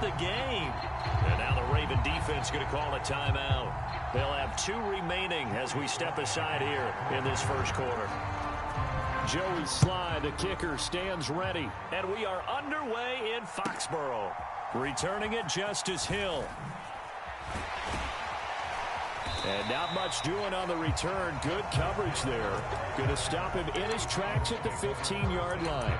the game. And now the Raven defense going to call a timeout. They'll have 2 remaining as we step aside here in this first quarter. Joey Sly, the kicker, stands ready. And we are underway in Foxborough. Returning it, Justice Hill. And not much doing on the return. Good coverage there. Going to stop him in his tracks at the 15-yard line.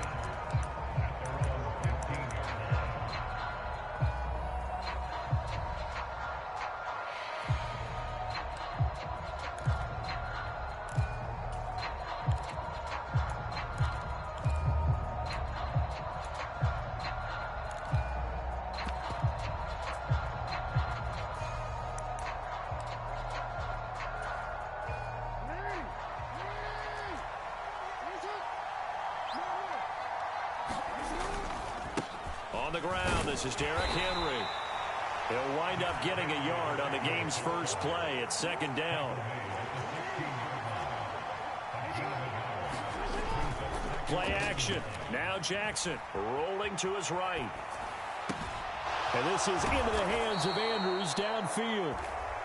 On the ground, this is Derrick Henry. He'll wind up getting a yard on the game's first play at 2nd down. Play action. Now Jackson rolling to his right. And this is into the hands of Andrews downfield.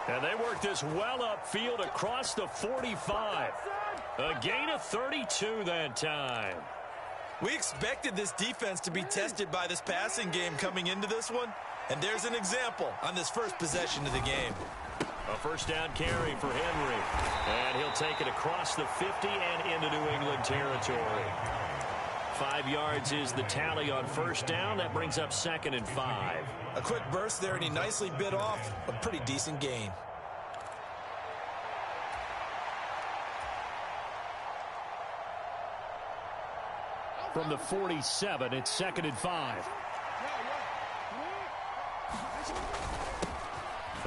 And they work this well upfield across the 45. A gain of 32 that time. We expected this defense to be tested by this passing game coming into this one, and there's an example on this first possession of the game. A first down carry for Henry, and he'll take it across the 50 and into New England territory. 5 yards is the tally on first down. That brings up 2nd and 5. A quick burst there, and he nicely bit off a pretty decent gain. From the 47, it's 2nd and 5.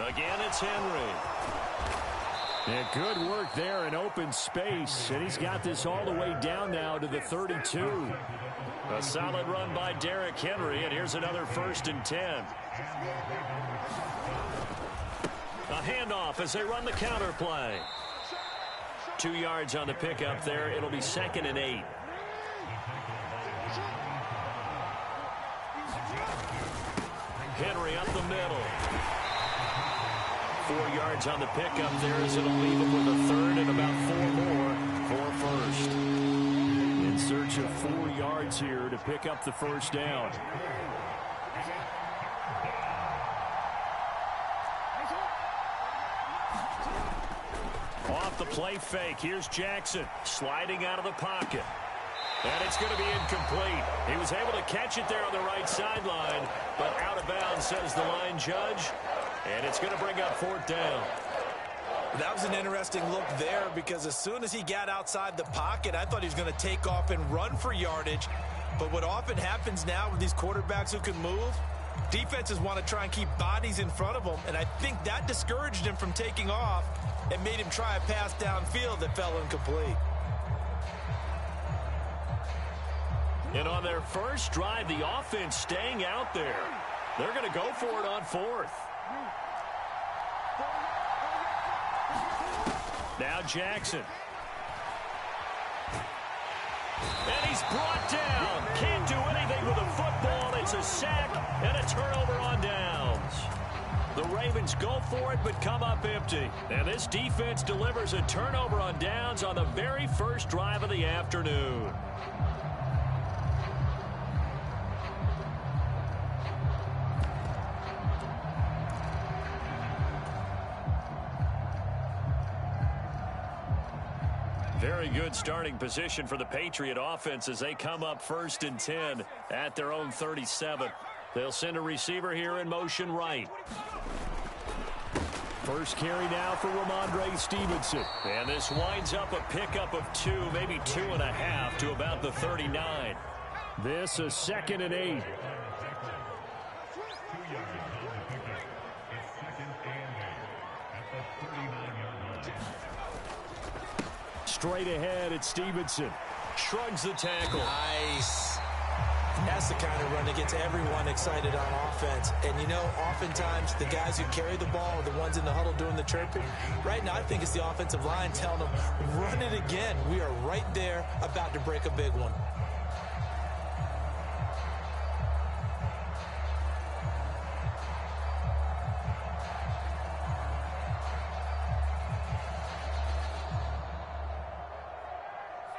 Again, it's Henry. Yeah, good work there in open space, and he's got this all the way down now to the 32. A solid run by Derrick Henry, and here's another 1st and 10. A handoff as they run the counter play. 2 yards on the pickup there. It'll be 2nd and 8. Henry up the middle. 4 yards on the pickup there as it'll leave him with a 3rd and about 4 more for first. In search of 4 yards here to pick up the first down. Off the play fake, here's Jackson sliding out of the pocket. And it's going to be incomplete. He was able to catch it there on the right sideline, but out of bounds, says the line judge. And it's going to bring up 4th down. That was an interesting look there because as soon as he got outside the pocket, I thought he was going to take off and run for yardage. But what often happens now with these quarterbacks who can move, defenses want to try and keep bodies in front of them. And I think that discouraged him from taking off and made him try a pass downfield that fell incomplete. And on their first drive, the offense staying out there. They're going to go for it on 4th. Now Jackson. And he's brought down. Can't do anything with a football. It's a sack and a turnover on downs. The Ravens go for it but come up empty. And this defense delivers a turnover on downs on the very first drive of the afternoon. Very good starting position for the Patriot offense as they come up 1st and 10 at their own 37. They'll send a receiver here in motion right. First carry now for Ramondre Stevenson. And this winds up a pickup of 2, maybe 2.5 to about the 39. This a 2nd and 8. Straight ahead at Stevenson. Shrugs the tackle. Nice. That's the kind of run that gets everyone excited on offense. And, you know, oftentimes the guys who carry the ball are the ones in the huddle doing the chirping. Right now, I think it's the offensive line telling them, run it again. We are right there about to break a big one.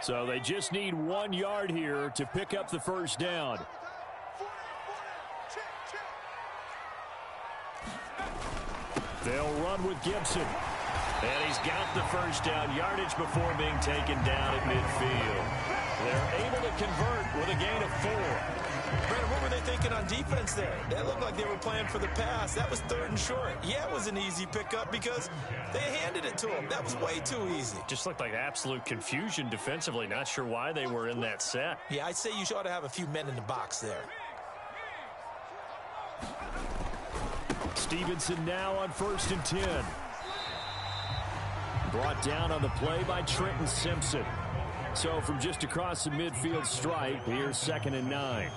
So they just need 1 yard here to pick up the first down. They'll run with Gibson. And he's got the first down yardage before being taken down at midfield. They're able to convert with a gain of 4. Brandon, what were they thinking on defense there? That looked like they were playing for the pass. That was 3rd and short. Yeah, it was an easy pickup because they handed it to him. That was way too easy. Just looked like absolute confusion defensively. Not sure why they were in that set. Yeah, I'd say you ought to have a few men in the box there. Stevenson now on 1st and 10. Brought down on the play by Trenton Simpson. So from just across the midfield stripe, here's 2nd and 9.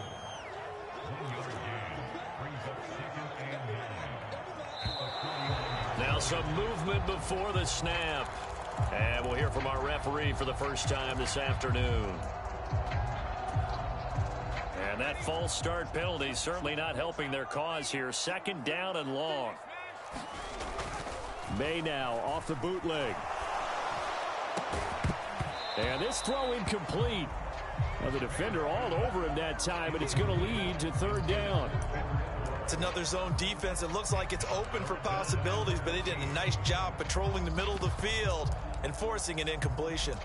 Now some movement before the snap. And we'll hear from our referee for the first time this afternoon. And that false start penalty certainly not helping their cause here. 2nd down and long. May now off the bootleg. And this throw incomplete. Well, the defender all over him that time, and it's going to lead to 3rd down. It's another zone defense. It looks like it's open for possibilities, but they did a nice job patrolling the middle of the field and forcing an incompletion.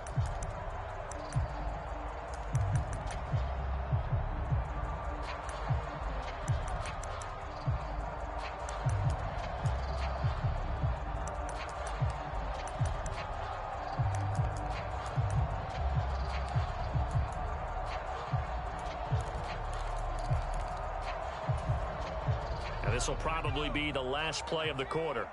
This will probably be the last play of the quarter.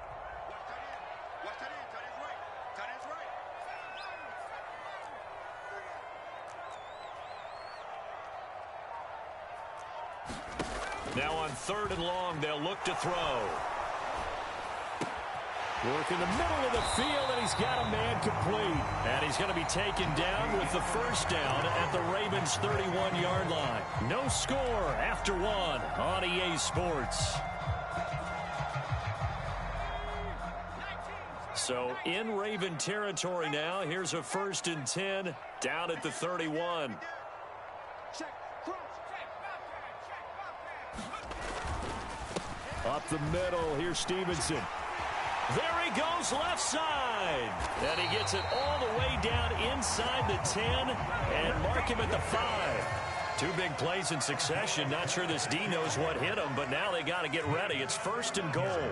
Now on 3rd and long, they'll look to throw. Work in the middle of the field, and he's got a man complete. And he's going to be taken down with the first down at the Ravens' 31-yard line. No score after 1 on EA Sports. So in Raven territory now. Here's a 1st and 10 down at the 31. Up the middle, here's Stevenson. There he goes left side. And he gets it all the way down inside the 10 and mark him at the 5. 2 big plays in succession. Not sure this D knows what hit him, but now they got to get ready. It's 1st and goal.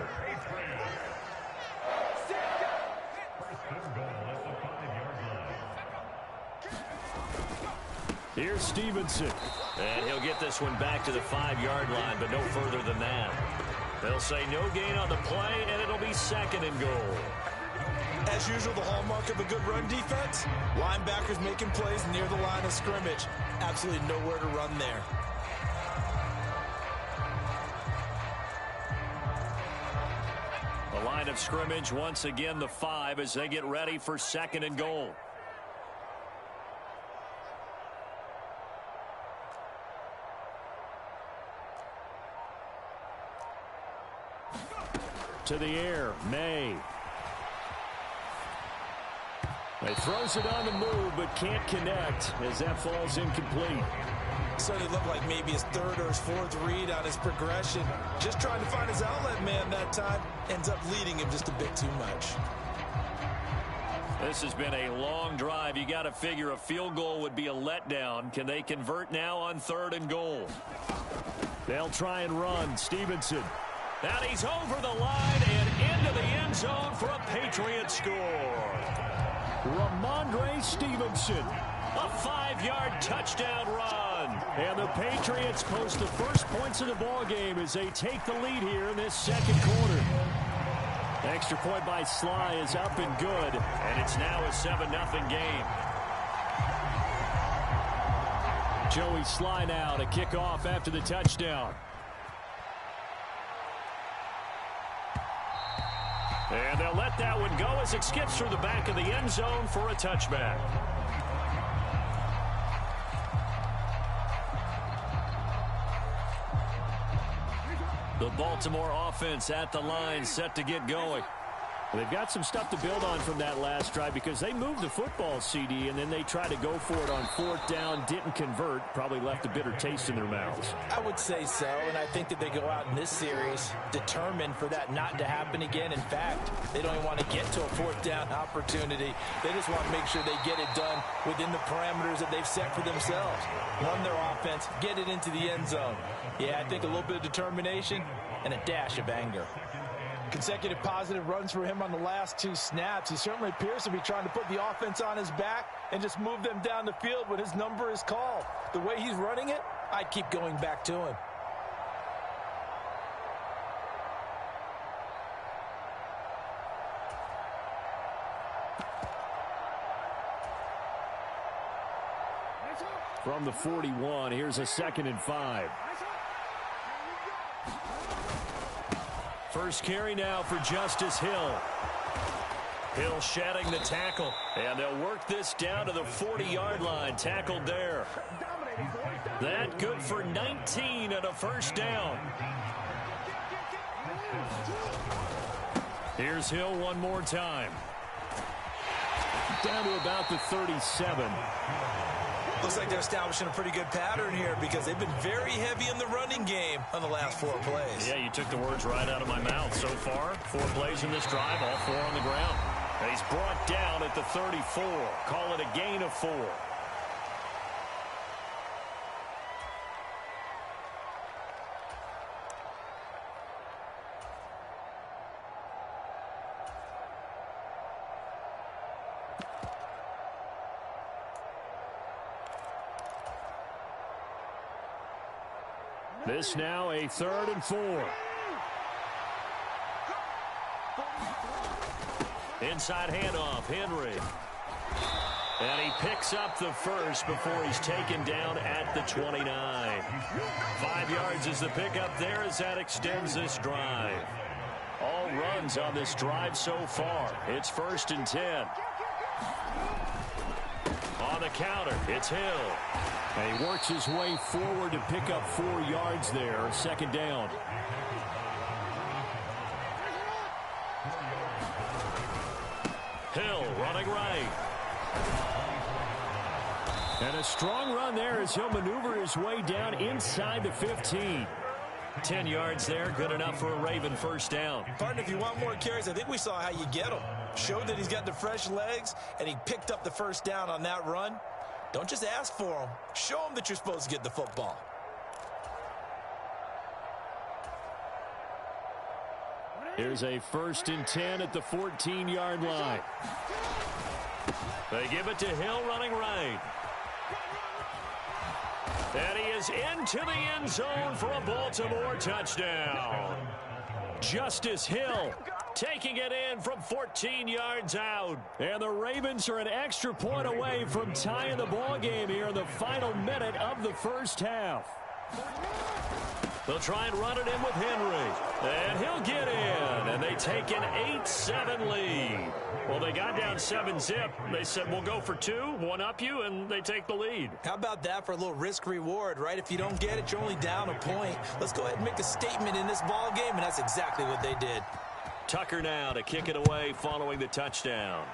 Here's Stevenson. And he'll get this one back to the 5-yard line, but no further than that. They'll say no gain on the play, and it'll be 2nd and goal. As usual, the hallmark of a good run defense, linebackers making plays near the line of scrimmage. Absolutely nowhere to run there. The line of scrimmage, once again, the 5 as they get ready for 2nd and goal. To the air, May. He throws it on the move, but can't connect as that falls incomplete. Certainly looked like maybe his 3rd or his 4th read on his progression. Just trying to find his outlet man that time. Ends up leading him just a bit too much. This has been a long drive. You got to figure a field goal would be a letdown. Can they convert now on 3rd and goal? They'll try and run. Stevenson. And he's over the line and into the end zone for a Patriot score. Ramondre Stevenson, a 5-yard touchdown run. And the Patriots post the first points of the ball game as they take the lead here in this 2nd quarter. Extra point by Sly is up and good, and it's now a 7-0 game. Joey Sly now to kick off after the touchdown. And they'll let that one go as it skips through the back of the end zone for a touchback. The Baltimore offense at the line set to get going. They've got some stuff to build on from that last drive because they moved the football, CD, and then they tried to go for it on 4th down, didn't convert, probably left a bitter taste in their mouths. I would say so, and I think that they go out in this series determined for that not to happen again. In fact, they don't even want to get to a 4th down opportunity. They just want to make sure they get it done within the parameters that they've set for themselves. Run their offense, get it into the end zone. Yeah, I think a little bit of determination and a dash of anger. Consecutive positive runs for him on the last 2 snaps. He certainly appears to be trying to put the offense on his back and just move them down the field when his number is called. The way he's running it, I'd keep going back to him. From the 41, here's a 2nd and 5. First carry now for Justice Hill. Hill shedding the tackle, and they'll work this down to the 40-yard line. Tackled there. That good for 19 and a first down. Here's Hill one more time. Down to about the 37. Looks like they're establishing a pretty good pattern here because they've been very heavy in the running game on the last 4 plays. Yeah, you took the words right out of my mouth. So far, 4 plays in this drive, all 4 on the ground. And he's brought down at the 34. Call it a gain of 4. This now a 3rd and 4. Inside handoff, Henry. And he picks up the first before he's taken down at the 29. 5 yards is the pickup there as that extends this drive. All runs on this drive so far. It's 1st and 10. On the counter, it's Hill. And he works his way forward to pick up 4 yards there. 2nd down. Hill running right. And a strong run there as he'll maneuver his way down inside the 15. 10 yards there, good enough for a Raven 1st down. Partner, if you want more carries, I think we saw how you get them. Showed that he's got the fresh legs, and he picked up the 1st down on that run. Don't just ask for them. Show them that you're supposed to get the football. Here's a 1st and 10 at the 14-yard line. They give it to Hill running right. And he is into the end zone for a Baltimore touchdown. Justice Hill taking it in from 14 yards out. And the Ravens are an extra point away from tying the ball game here in the final minute of the 1st half. They'll try and run it in with Henry. And he'll get in. And they take an 8-7 lead. Well, they got down 7-zip. They said, we'll go for 2, one up you, and they take the lead. How about that for a little risk-reward, right? If you don't get it, you're only down a point. Let's go ahead and make a statement in this ball game, and that's exactly what they did. Tucker now to kick it away following the touchdown.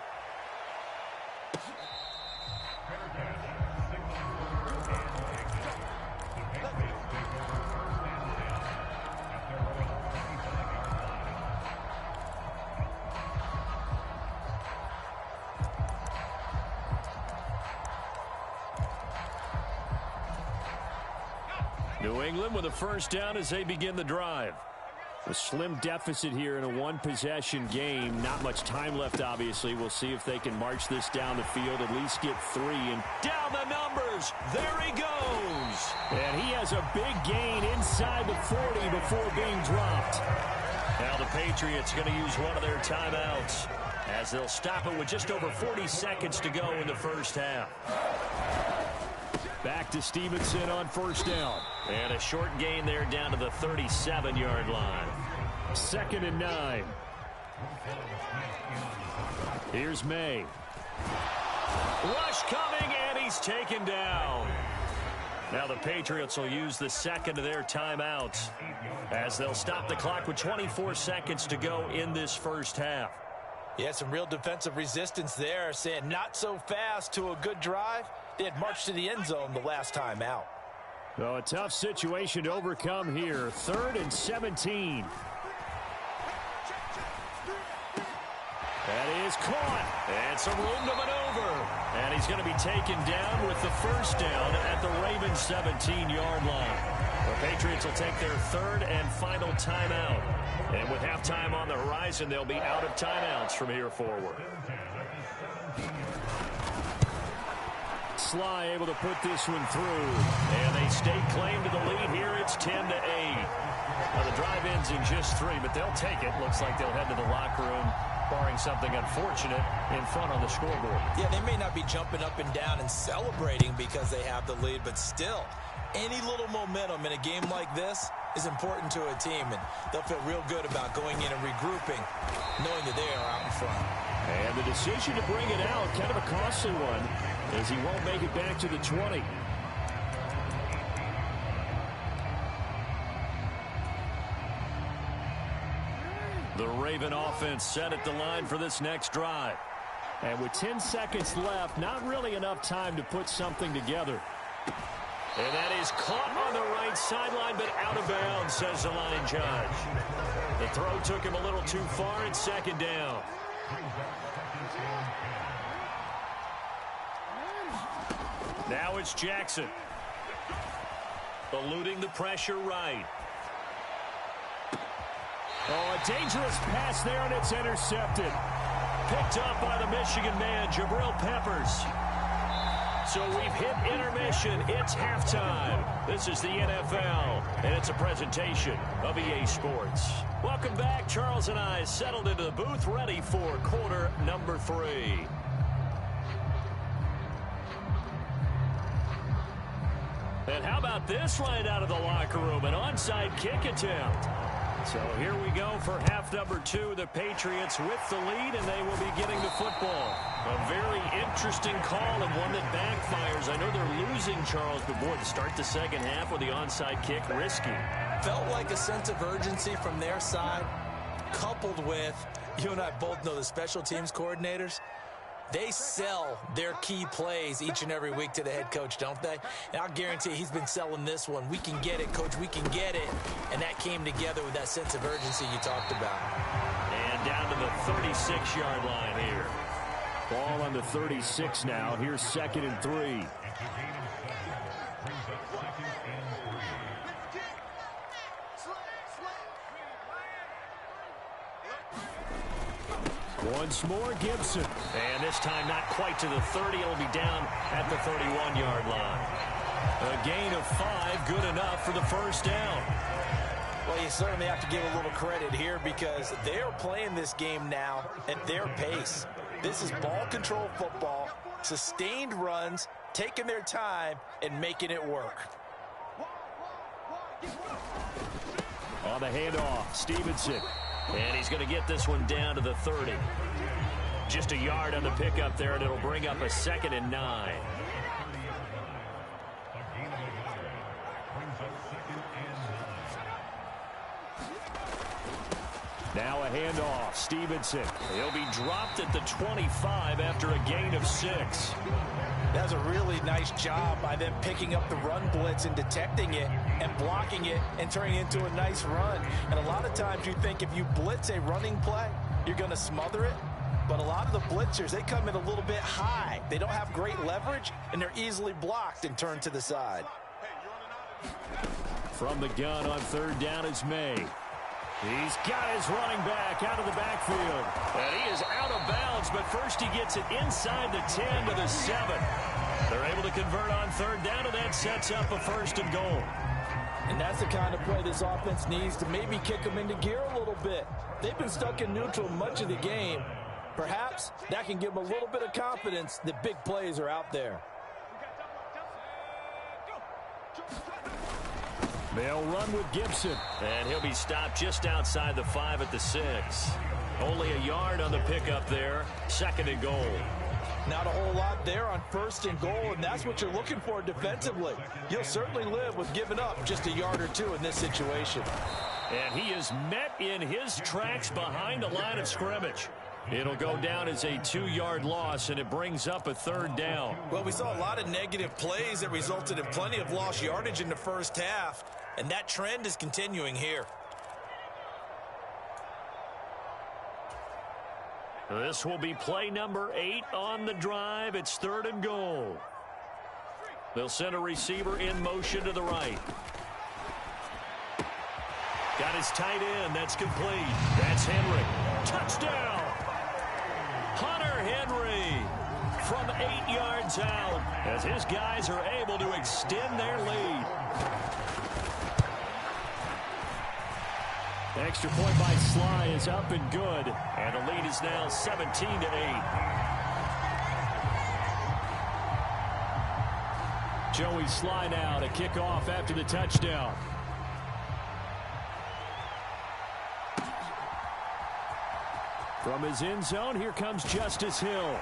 New England with a 1st down as they begin the drive. A slim deficit here in a 1-possession game. Not much time left, obviously. We'll see if they can march this down the field, at least get 3. And down the numbers. There he goes. And he has a big gain inside the 40 before being dropped. Now the Patriots going to use one of their timeouts as they'll stop it with just over 40 seconds to go in the 1st half. Back to Stevenson on 1st down. And a short gain there down to the 37-yard line. 2nd and 9. Here's May. Rush coming, and he's taken down. Now the Patriots will use the 2nd of their timeouts as they'll stop the clock with 24 seconds to go in this 1st half. Yeah, some real defensive resistance there, saying not so fast to a good drive. They had marched to the end zone the last time out. So a tough situation to overcome here. 3rd and 17. That is caught. And some room to maneuver. And he's going to be taken down with the first down at the Ravens' 17-yard line. The Patriots will take their 3rd and final timeout. And with halftime on the horizon, they'll be out of timeouts from here forward. Sly able to put this one through. And they stake claim to the lead here. It's 10-8. Now the drive ends in just 3, but they'll take it. Looks like they'll head to the locker room, barring something unfortunate, in front on the scoreboard. Yeah, they may not be jumping up and down and celebrating because they have the lead, but still, any little momentum in a game like this is important to a team, and they'll feel real good about going in and regrouping, knowing that they are out in front. And the decision to bring it out, kind of a costly one, as he won't make it back to the 20. The Raven offense set at the line for this next drive. And with 10 seconds left, not really enough time to put something together. And that is caught on the right sideline, but out of bounds, says the line judge. The throw took him a little too far. It's 2nd down. Now it's Jackson. Eluding the pressure right. Oh, a dangerous pass there, and it's intercepted. Picked up by the Michigan man, Jabril Peppers. So we've hit intermission. It's halftime. This is the NFL, and it's a presentation of EA Sports. Welcome back. Charles and I settled into the booth, ready for quarter number 3. And how about this right out of the locker room? An onside kick attempt. So here we go for half number 2. The Patriots with the lead, and they will be getting the football. A very interesting call and one that backfires. I know they're losing, Charles, but boy, to start the second half with the onside kick, risky. Felt like a sense of urgency from their side, coupled with, you and I both know the special teams coordinators, they sell their key plays each and every week to the head coach, don't they? And I'll guarantee he's been selling this one. We can get it, coach, we can get it. And that came together with that sense of urgency you talked about. And down to the 36-yard line here. Ball on the 36 now. Here's 2nd and 3. Once more, Gibson. And this time not quite to the 30. It'll be down at the 31-yard line. A gain of 5, good enough for the first down. Well, you certainly have to give a little credit here because they're playing this game now at their pace. This is ball control football, sustained runs, taking their time, and making it work. On the handoff, Stevenson. And he's going to get this one down to the 30. Just a yard on the pickup there, and it'll bring up a 2nd and 9. Now a handoff, Stevenson. He'll be dropped at the 25 after a gain of 6. That's a really nice job by them picking up the run blitz and detecting it and blocking it and turning it into a nice run. And a lot of times you think if you blitz a running play, you're going to smother it. But a lot of the blitzers, they come in a little bit high. They don't have great leverage, and they're easily blocked and turned to the side. From the gun on 3rd down is May. He's got his running back out of the backfield. And he is out of bounds, but first he gets it inside the 10 to the 7. They're able to convert on 3rd down, and that sets up a 1st and goal. And that's the kind of play this offense needs to maybe kick them into gear a little bit. They've been stuck in neutral much of the game. Perhaps that can give them a little bit of confidence that big plays are out there. They'll run with Gibson. And he'll be stopped just outside the 5 at the 6. Only a yard on the pickup there. 2nd and goal. Not a whole lot there on 1st and goal, and that's what you're looking for defensively. You'll certainly live with giving up just a yard or 2 in this situation. And he is met in his tracks behind the line of scrimmage. It'll go down as a 2-yard loss, and it brings up a 3rd down. Well, we saw a lot of negative plays that resulted in plenty of lost yardage in the first half, and that trend is continuing here. This will be play number 8 on the drive. It's 3rd and goal. They'll send a receiver in motion to the right. Got his tight end. That's complete. That's Henry. Touchdown! Hunter Henry from 8 yards out as his guys are able to extend their lead. The extra point by Sly is up and good, and the lead is now 17-8. Joey Sly now to kick off after the touchdown. From his end zone, here comes Justice Hill.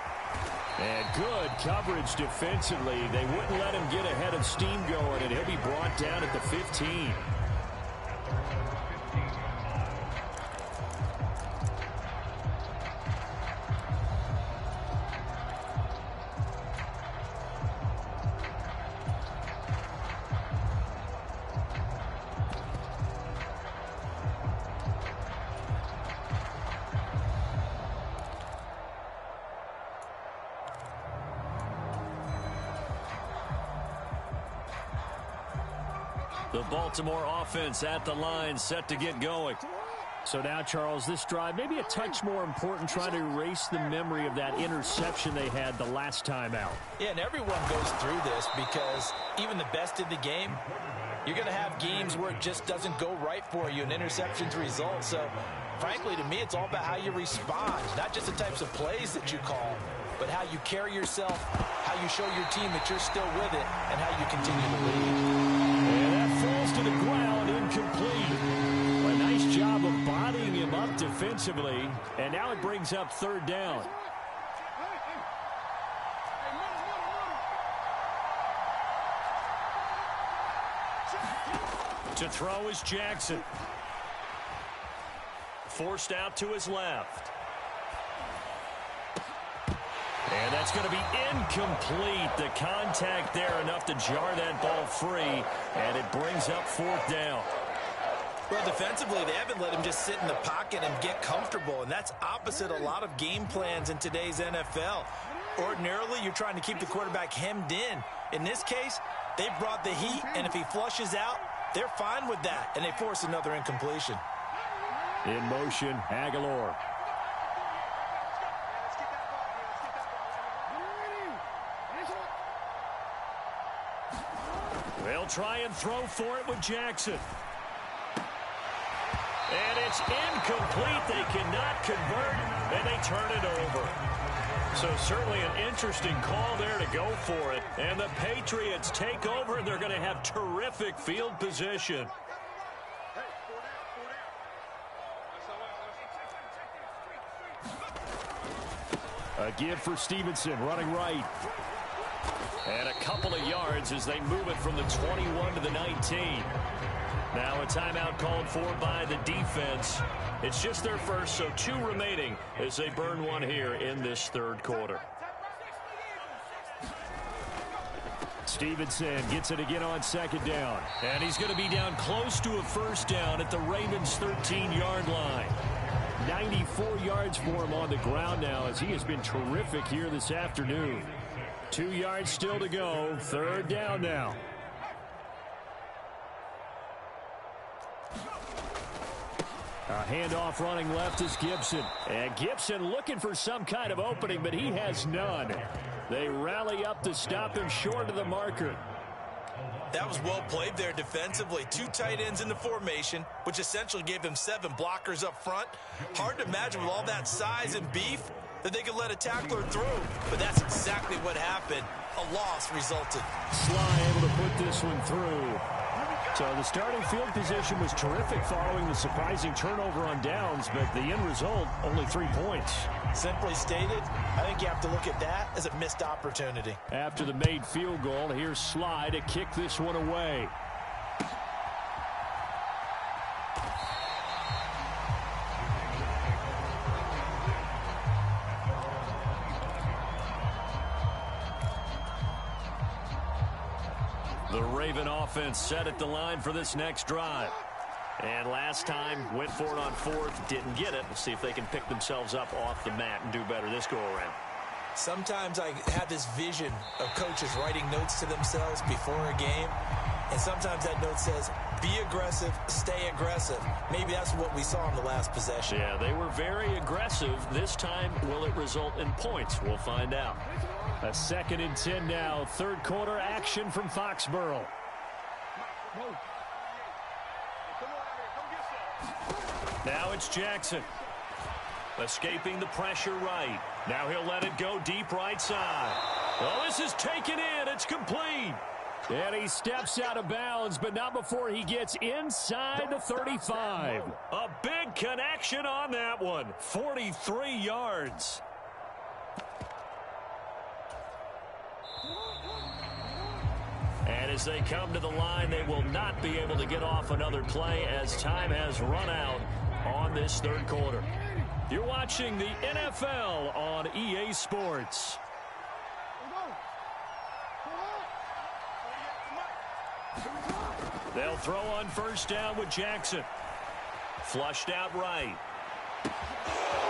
And good coverage defensively. They wouldn't let him get ahead of steam going, and he'll be brought down at the 15. The Baltimore offense at the line, set to get going. So now, Charles, this drive maybe a touch more important, trying to erase the memory of that interception they had the last time out. Yeah, and everyone goes through this because even the best in the game, you're going to have games where it just doesn't go right for you and interceptions result. So, frankly, to me, it's all about how you respond, not just the types of plays that you call, but how you carry yourself, how you show your team that you're still with it, and how you continue to lead. And that falls to the ground, incomplete. A nice job of bodying him up defensively, and now it brings up 3rd down. To throw is Jackson. Forced out to his left. And that's going to be incomplete. The contact there enough to jar that ball free, and it brings up 4th down. Well, defensively, they haven't let him just sit in the pocket and get comfortable, and that's opposite a lot of game plans in today's NFL. Ordinarily, you're trying to keep the quarterback hemmed in. In this case, they brought the heat, and if he flushes out, they're fine with that, and they force another incompletion. In motion, Aguilar. They'll try and throw for it with Jackson. And it's incomplete. They cannot convert, and they turn it over. So certainly an interesting call there to go for it. And the Patriots take over, and they're going to have terrific field position. A give for Stevenson, running right. And a couple of yards as they move it from the 21 to the 19. Now a timeout called for by the defense. It's just their first, so 2 remaining as they burn one here in this 3rd quarter. Stevenson gets it again on 2nd down. And he's going to be down close to a 1st down at the Ravens' 13-yard line. 94 yards for him on the ground now as he has been terrific here this afternoon. 2 yards still to go. 3rd down now. A handoff running left is Gibson. And Gibson looking for some kind of opening, but he has none. They rally up to stop him short of the marker. That was well played there defensively. 2 tight ends in the formation, which essentially gave them 7 blockers up front. Hard to imagine with all that size and beef that they could let a tackler through. But that's exactly what happened. A loss resulted. Sly able to put this one through. So the starting field position was terrific following the surprising turnover on downs, but the end result, only 3 points. Simply stated, I think you have to look at that as a missed opportunity. After the made field goal, here's Sly to kick this one away. The Raven offense set at the line for this next drive. And last time, went for it on fourth, didn't get it. We'll see if they can pick themselves up off the mat and do better this go-around. Sometimes I have this vision of coaches writing notes to themselves before a game, and sometimes that note says, be aggressive, stay aggressive. Maybe that's what we saw in the last possession. Yeah, they were very aggressive. This time, will it result in points? We'll find out. A 2nd and 10 now. Third quarter action from Foxborough. Now it's Jackson. Escaping the pressure right. Now he'll let it go deep right side. Oh, this is taken in. It's complete. And he steps out of bounds, but not before he gets inside the 35. A big connection on that one. 43 yards. And as they come to the line, they will not be able to get off another play as time has run out on this third quarter. You're watching the NFL on EA Sports. They'll throw on first down with Jackson. Flushed out right.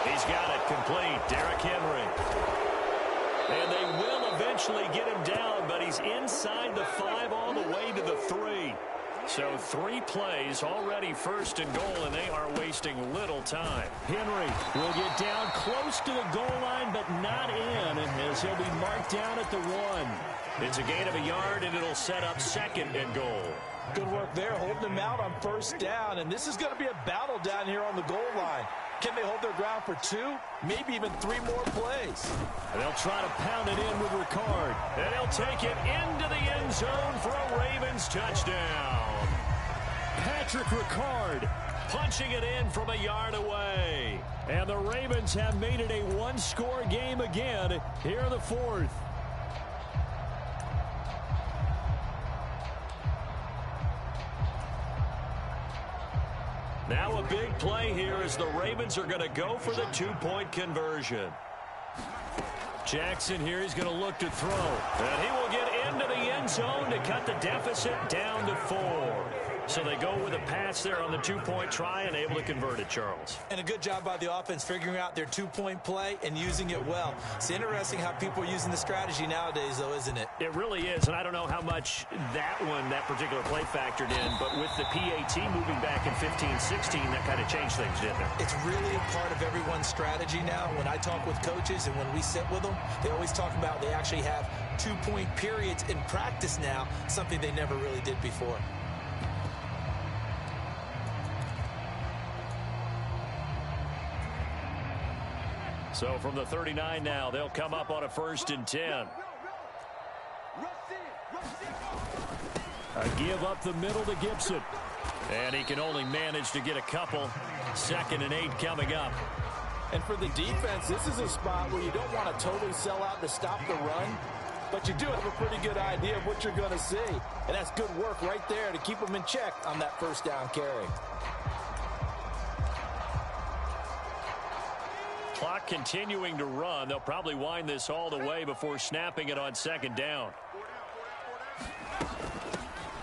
He's got it complete. Derrick Henry. And they will eventually get him down, but he's inside the 5 all the way to the 3. So 3 plays already first and goal, and they are wasting little time. Henry will get down close to the goal line, but not in, as he'll be marked down at the 1. It's a gain of a yard, and it'll set up 2nd and goal. Good work there, holding him out on first down, and this is going to be a battle down here on the goal line. Can they hold their ground for 2, maybe even 3 more plays? And they'll try to pound it in with Ricard. And he'll take it into the end zone for a Ravens touchdown. Patrick Ricard punching it in from a yard away. And the Ravens have made it a 1-score game again here in the 4th. Now a big play here as the Ravens are going to go for the 2-point conversion. Jackson here, he's going to look to throw. And he will get into the end zone to cut the deficit down to 4. So they go with a pass there on the 2-point try and able to convert it, Charles. And a good job by the offense figuring out their 2-point play and using it well. It's interesting how people are using the strategy nowadays, though, isn't it? It really is, and I don't know how much that particular play factored in, but with the PAT moving back in 15-16, that kind of changed things, didn't it? It's really a part of everyone's strategy now. When I talk with coaches and when we sit with them, they always talk about they actually have 2-point periods in practice now, something they never really did before. So from the 39 now, they'll come up on a 1st and 10. A give up the middle to Gibson. And he can only manage to get a couple. 2nd and 8 coming up. And for the defense, this is a spot where you don't want to totally sell out to stop the run, but you do have a pretty good idea of what you're going to see. And that's good work right there to keep them in check on that first down carry. Clock continuing to run. They'll probably wind this all the way before snapping it on 2nd down.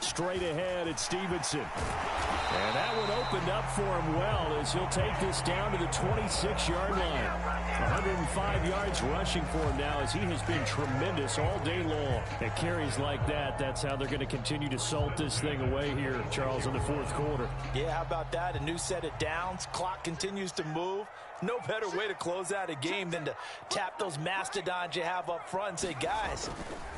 Straight ahead, it's Stevenson. And that one opened up for him well as he'll take this down to the 26-yard line. 105 yards rushing for him now as he has been tremendous all day long. At carries like that, that's how they're going to continue to salt this thing away here, Charles, in the 4th quarter. Yeah, how about that? A new set of downs. Clock continues to move. No better way to close out a game than to tap those mastodons you have up front and say, guys,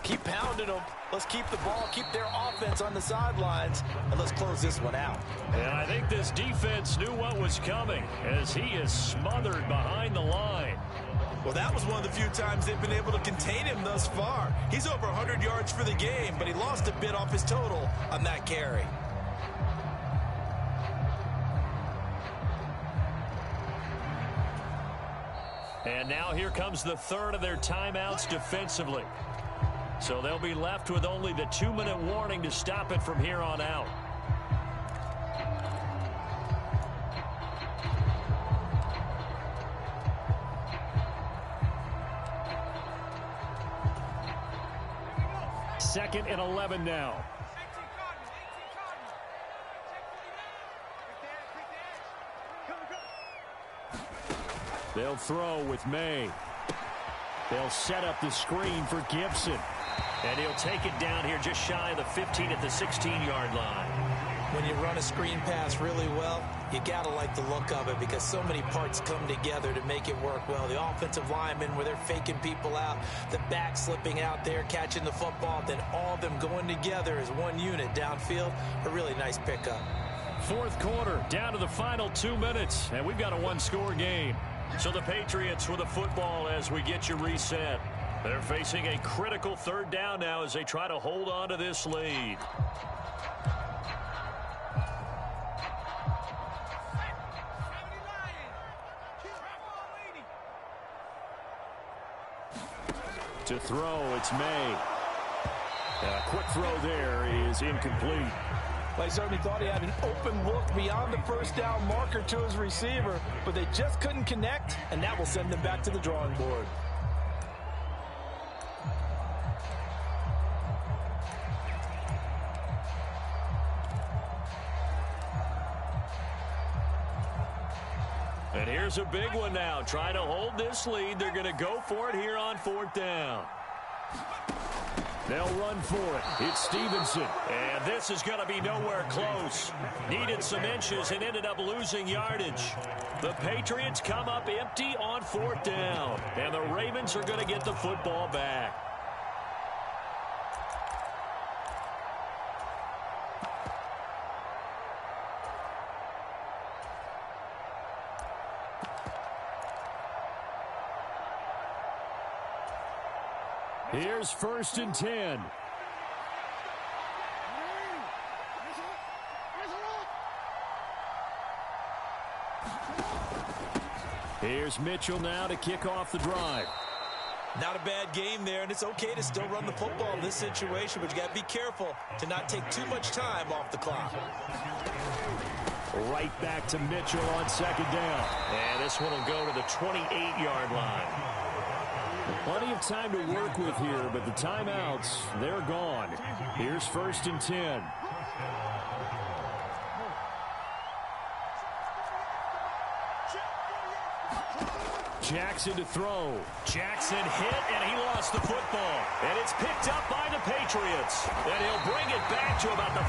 keep pounding them. Let's keep the ball, keep their offense on the sidelines, and let's close this one out. And I think this defense knew what was coming as he is smothered behind the line. Well, that was one of the few times they've been able to contain him thus far. He's over 100 yards for the game, but he lost a bit off his total on that carry. And now here comes the 3rd of their timeouts defensively. So they'll be left with only the 2-minute warning to stop it from here on out. Second and 11 now. They'll throw with May. They'll set up the screen for Gibson. And he'll take it down here just shy of the 15 at the 16-yard line. When you run a screen pass really well, you got to like the look of it because so many parts come together to make it work well. The offensive linemen where they're faking people out, the back slipping out there, catching the football, then all of them going together as one unit downfield. A really nice pickup. Fourth quarter, down to the final 2 minutes, and we've got a one-score game. So the Patriots with the football as we get you reset. They're facing a critical third down now as they try to hold on to this lead. To throw, it's May. A quick throw there is incomplete. They certainly thought he had an open look beyond the first down marker to his receiver, but they just couldn't connect, and that will send them back to the drawing board. And here's a big one now. Trying to hold this lead. They're going to go for it here on fourth down. They'll run for it. It's Stevenson. And this is going to be nowhere close. Needed some inches and ended up losing yardage. The Patriots come up empty on fourth down. And the Ravens are going to get the football back. Here's 1st and 10. Here's Mitchell now to kick off the drive. Not a bad game there, and it's okay to still run the football in this situation, but you got to be careful to not take too much time off the clock. Right back to Mitchell on second down. And this one will go to the 28-yard line. Plenty of time to work with here, but the timeouts, they're gone. Here's 1st and 10. Jackson to throw. Jackson hit, and he lost the football. And it's picked up by the Patriots. And he'll bring it back to about the